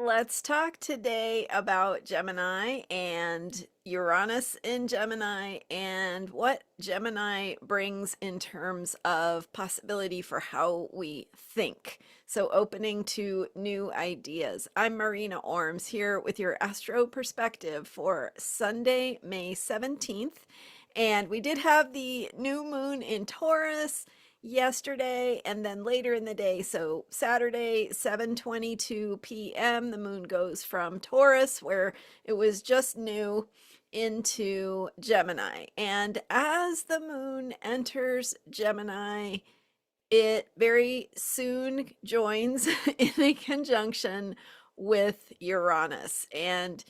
Let's talk today about Gemini and Uranus in Gemini and what Gemini brings in terms of possibility for how we think. So, opening to new ideas. I'm Marina Orms here with your Astro perspective for Sunday, May 17th. And we did have the new moon in Taurus yesterday and then later in the day. So Saturday, 7:22 p.m., the moon goes from Taurus, where it was just new, into Gemini. And as the moon enters Gemini, it very soon joins in a conjunction with Uranus. And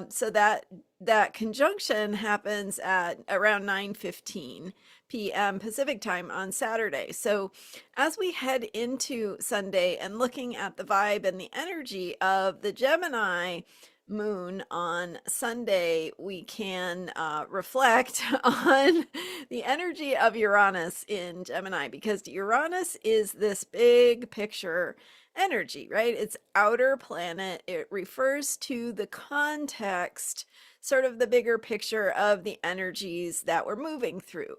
so that conjunction happens at around 9:15 p.m. Pacific time on Saturday. So as we head into Sunday and looking at the vibe and the energy of the Gemini moon on Sunday, we can reflect on the energy of Uranus in Gemini, because Uranus is this big picture energy, right? It's outer planet. It refers to the context, sort of the bigger picture of the energies that we're moving through.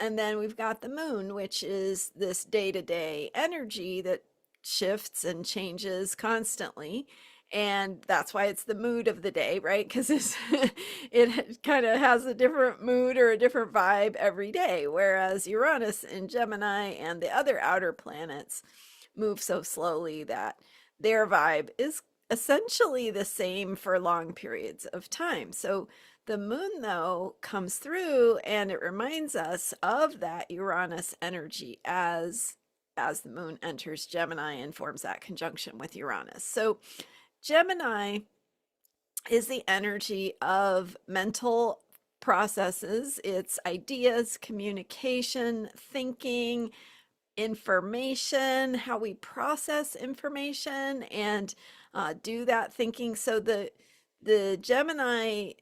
And then we've got the moon, which is this day-to-day energy that shifts and changes constantly. And that's why it's the mood of the day, right? Because it kind of has a different mood or a different vibe every day. Whereas Uranus in Gemini and the other outer planets move so slowly that their vibe is essentially the same for long periods of time. So the moon, though, comes through and it reminds us of that Uranus energy as the moon enters Gemini and forms that conjunction with Uranus. So Gemini is the energy of mental processes. It's ideas, communication, thinking, information, how we process information and do that thinking. So the Gemini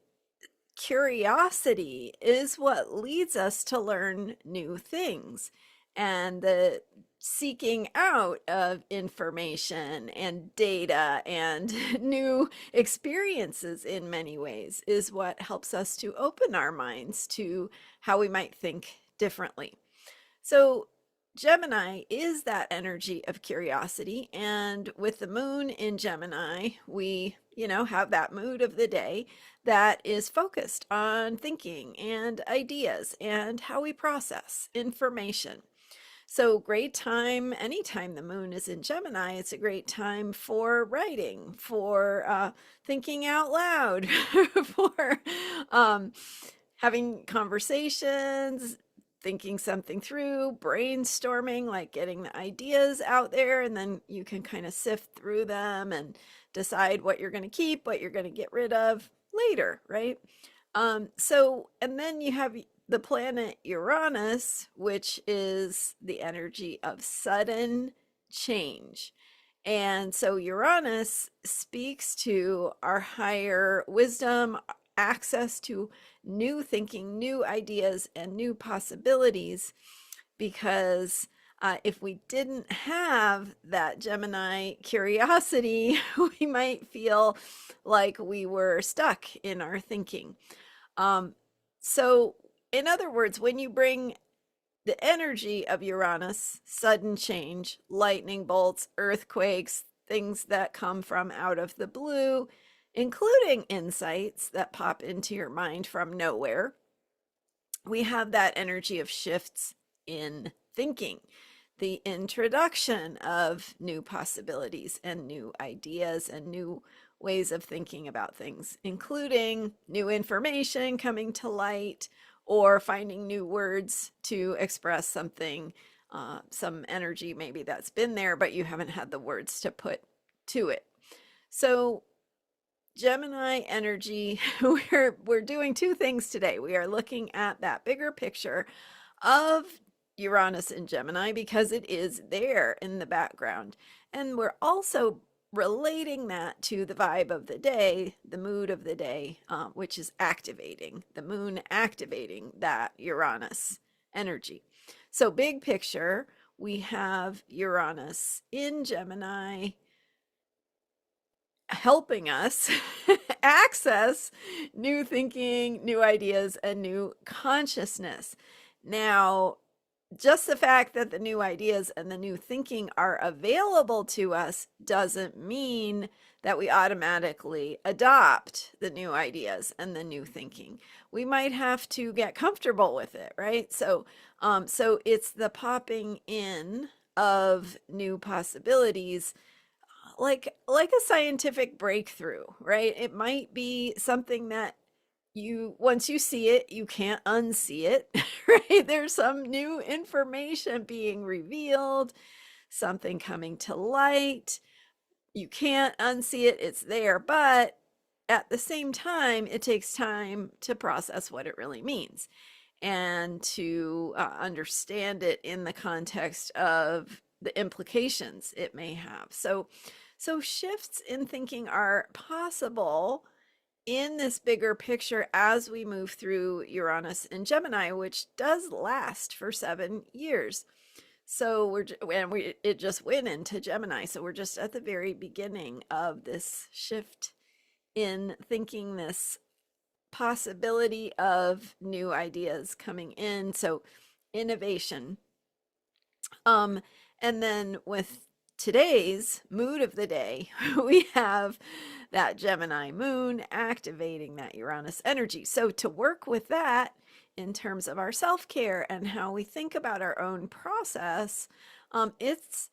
curiosity is what leads us to learn new things, and the seeking out of information and data and new experiences in many ways is what helps us to open our minds to how we might think differently. So Gemini is that energy of curiosity, and with the moon in Gemini, we, have that mood of the day that is focused on thinking and ideas and how we process information. So great time, anytime the moon is in Gemini, it's a great time for writing, for thinking out loud, for having conversations, thinking something through, brainstorming, like getting the ideas out there, and then you can kind of sift through them and decide what you're going to keep, what you're going to get rid of later, right? And then you have the planet Uranus, which is the energy of sudden change. And so Uranus speaks to our higher wisdom, access to new thinking, new ideas, and new possibilities, because if we didn't have that Gemini curiosity, we might feel like we were stuck in our thinking. So in other words, when you bring the energy of Uranus, sudden change, lightning bolts, earthquakes, things that come from out of the blue, including insights that pop into your mind from nowhere, we have that energy of shifts in thinking, the introduction of new possibilities and new ideas and new ways of thinking about things, including new information coming to light or finding new words to express something, some energy maybe that's been there, but you haven't had the words to put to it. So Gemini energy, we're doing two things today. We are looking at that bigger picture of Uranus in Gemini because it is there in the background. And we're also relating that to the vibe of the day, the mood of the day, which is activating, the moon activating that Uranus energy. So big picture, we have Uranus in Gemini helping us access new thinking, new ideas, and new consciousness. Now, just the fact that the new ideas and the new thinking are available to us doesn't mean that we automatically adopt the new ideas and the new thinking. We might have to get comfortable with it, right? So it's the popping in of new possibilities, like a scientific breakthrough, right? It might be something that once you see it, you can't unsee it, right? There's some new information being revealed, something coming to light. You can't unsee it, it's there, but at the same time, it takes time to process what it really means and to understand it in the context of the implications it may have. So shifts in thinking are possible in this bigger picture as we move through Uranus and Gemini, which does last for 7 years. So it just went into Gemini. So we're just at the very beginning of this shift in thinking, this possibility of new ideas coming in. So innovation. And then with today's mood of the day, we have that Gemini moon activating that Uranus energy. So to work with that in terms of our self-care and how we think about our own process, it's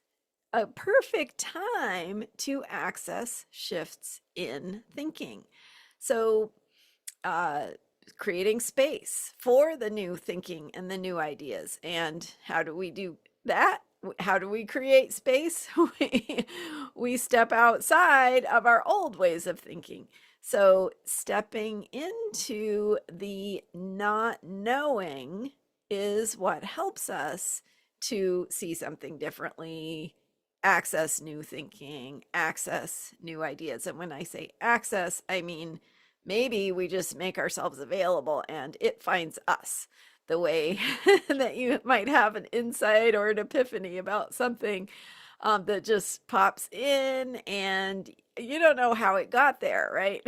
a perfect time to access shifts in thinking. So creating space for the new thinking and the new ideas. And how do we do that? How do we create space? We step outside of our old ways of thinking. So stepping into the not knowing is what helps us to see something differently, access new thinking, access new ideas. And when I say access, I mean maybe we just make ourselves available and it finds us, the way that you might have an insight or an epiphany about something that just pops in and you don't know how it got there, right?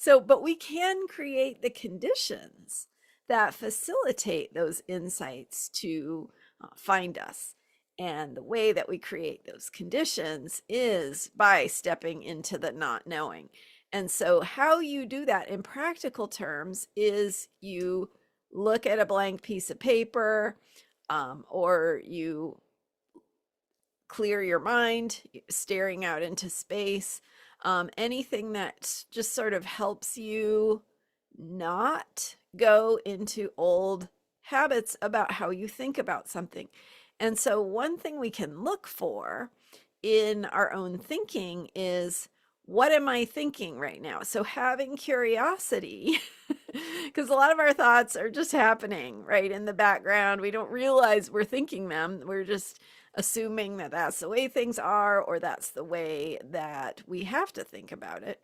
But we can create the conditions that facilitate those insights to find us. And the way that we create those conditions is by stepping into the not knowing. And so how you do that in practical terms is you look at a blank piece of paper, or you clear your mind, staring out into space, anything that just sort of helps you not go into old habits about how you think about something. And so one thing we can look for in our own thinking is, what am I thinking right now? So having curiosity, because a lot of our thoughts are just happening right in the background. We don't realize we're thinking them. We're just assuming that that's the way things are, or that's the way that we have to think about it.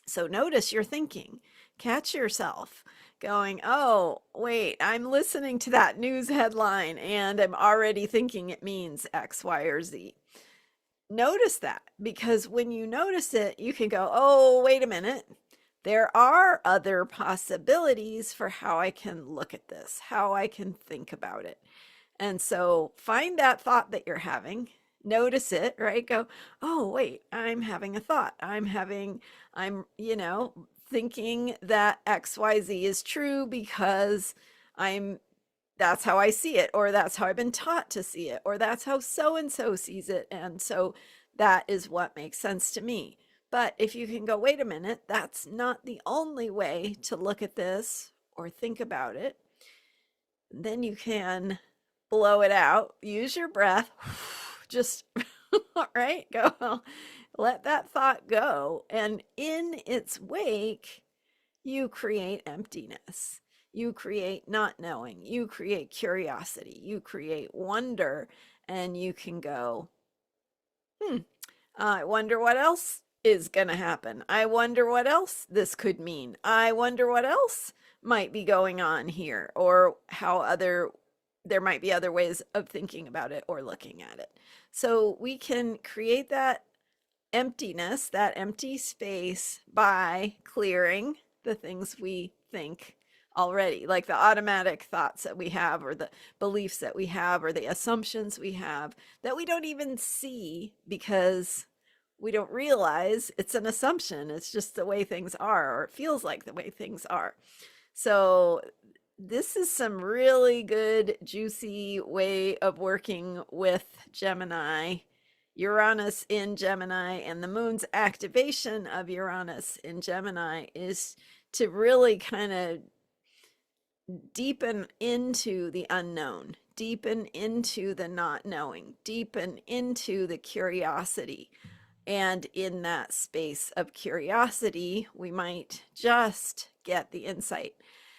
So notice your thinking. Catch yourself going, oh, wait, I'm listening to that news headline and I'm already thinking it means X, Y, or Z. Notice that, because when you notice it, you can go, oh, wait a minute. There are other possibilities for how I can look at this, how I can think about it. And so find that thought that you're having, notice it, right? Go, oh, wait, I'm having a thought. I'm thinking that XYZ is true because that's how I see it, or that's how I've been taught to see it, or that's how so-and-so sees it. And so that is what makes sense to me. But if you can go, wait a minute, that's not the only way to look at this or think about it, then you can blow it out, use your breath, just, right? Go, let that thought go. And in its wake, you create emptiness. You create not knowing, you create curiosity, you create wonder, and you can go, I wonder what else is going to happen. I wonder what else this could mean. I wonder what else might be going on here, or how there might be other ways of thinking about it or looking at it. So we can create that emptiness, that empty space, by clearing the things we think already, like the automatic thoughts that we have, or the beliefs that we have, or the assumptions we have that we don't even see because we don't realize it's an assumption. It's just the way things are, or it feels like the way things are. So this is some really good, juicy way of working with Gemini. Uranus in Gemini and the moon's activation of Uranus in Gemini is to really kind of deepen into the unknown, deepen into the not knowing, deepen into the curiosity. And in that space of curiosity, we might just get the insight.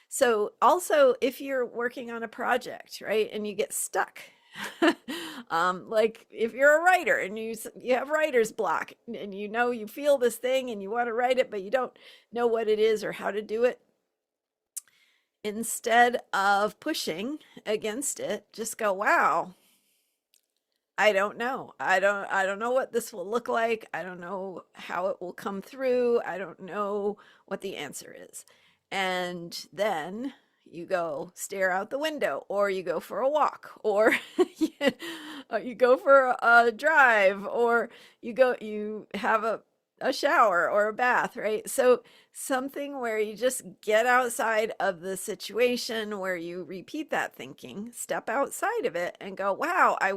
So also, if you're working on a project, right, and you get stuck, like if you're a writer and you have writer's block, and you feel this thing and you want to write it, but you don't know what it is or how to do it, instead of pushing against it, just go, wow, I don't know. I don't know what this will look like. I don't know how it will come through. I don't know what the answer is. And then you go stare out the window, or you go for a walk, or you go for a drive, or you have a shower or a bath, right? So something where you just get outside of the situation, where you repeat that thinking, step outside of it and go, wow, I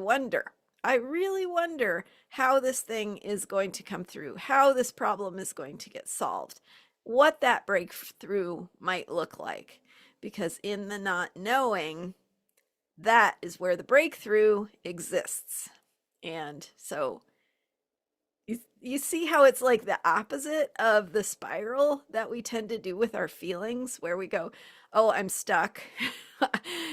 really wonder how this thing is going to come through, how this problem is going to get solved, what that breakthrough might look like. Because in the not knowing, that is where the breakthrough exists. And so you see how it's like the opposite of the spiral that we tend to do with our feelings, where we go, oh, I'm stuck.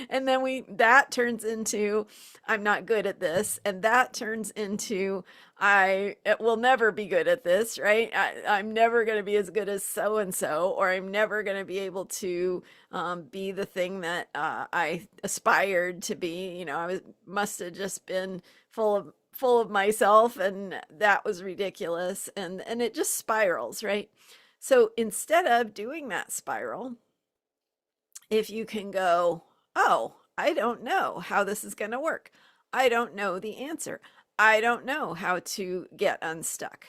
And then that turns into, I'm not good at this. And that turns into, I will never be good at this, right? I'm never going to be as good as so-and-so, or I'm never going to be able to be the thing that I aspired to be. I must have just been full of myself, and that was ridiculous. And it just spirals, right? So instead of doing that spiral, if you can go, oh, I don't know how this is going to work. I don't know the answer. I don't know how to get unstuck.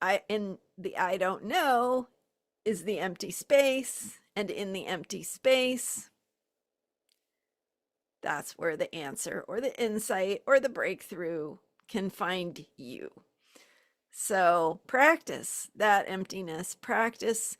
I don't know is the empty space. And in the empty space, that's where the answer or the insight or the breakthrough can find you. So practice that emptiness. Practice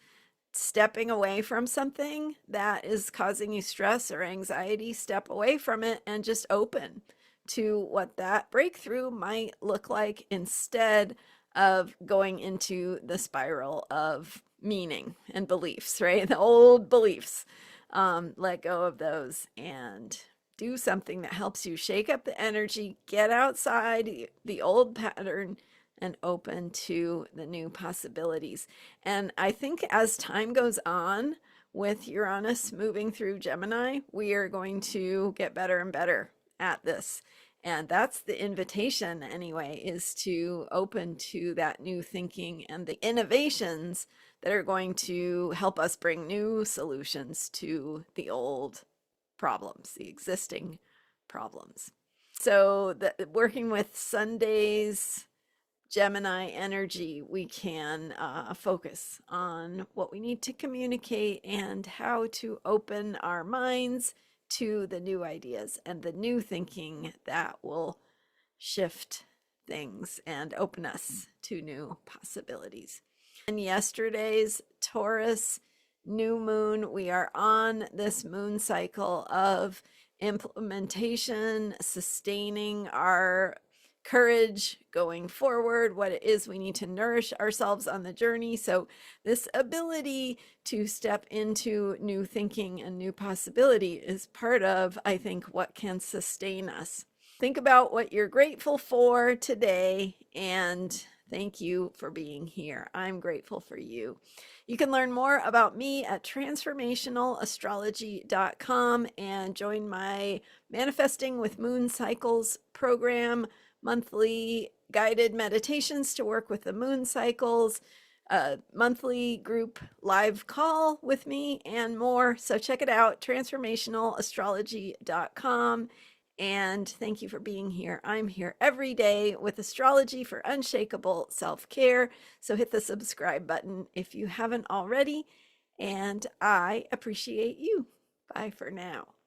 stepping away from something that is causing you stress or anxiety. Step away from it and just open to what that breakthrough might look like, instead of going into the spiral of meaning and beliefs, right? The old beliefs. Let go of those and do something that helps you shake up the energy, get outside the old pattern, and open to the new possibilities. And I think as time goes on with Uranus moving through Gemini, we are going to get better and better at this. And that's the invitation anyway, is to open to that new thinking and the innovations that are going to help us bring new solutions to the old problems, the existing problems. So working with Sunday's Gemini energy, we can focus on what we need to communicate and how to open our minds to the new ideas and the new thinking that will shift things and open us to new possibilities. And yesterday's Taurus new moon, we are on this moon cycle of implementation, sustaining our courage going forward, what it is we need to nourish ourselves on the journey. So this ability to step into new thinking and new possibility is part of, I think, what can sustain us. Think about what you're grateful for today, and thank you for being here. I'm grateful for you. You can learn more about me at transformationalastrology.com and join my Manifesting with Moon Cycles program monthly guided meditations to work with the moon cycles, a monthly group live call with me, and more. So check it out, transformationalastrology.com. And thank you for being here. I'm here every day with astrology for unshakable self care. So hit the subscribe button if you haven't already. And I appreciate you. Bye for now.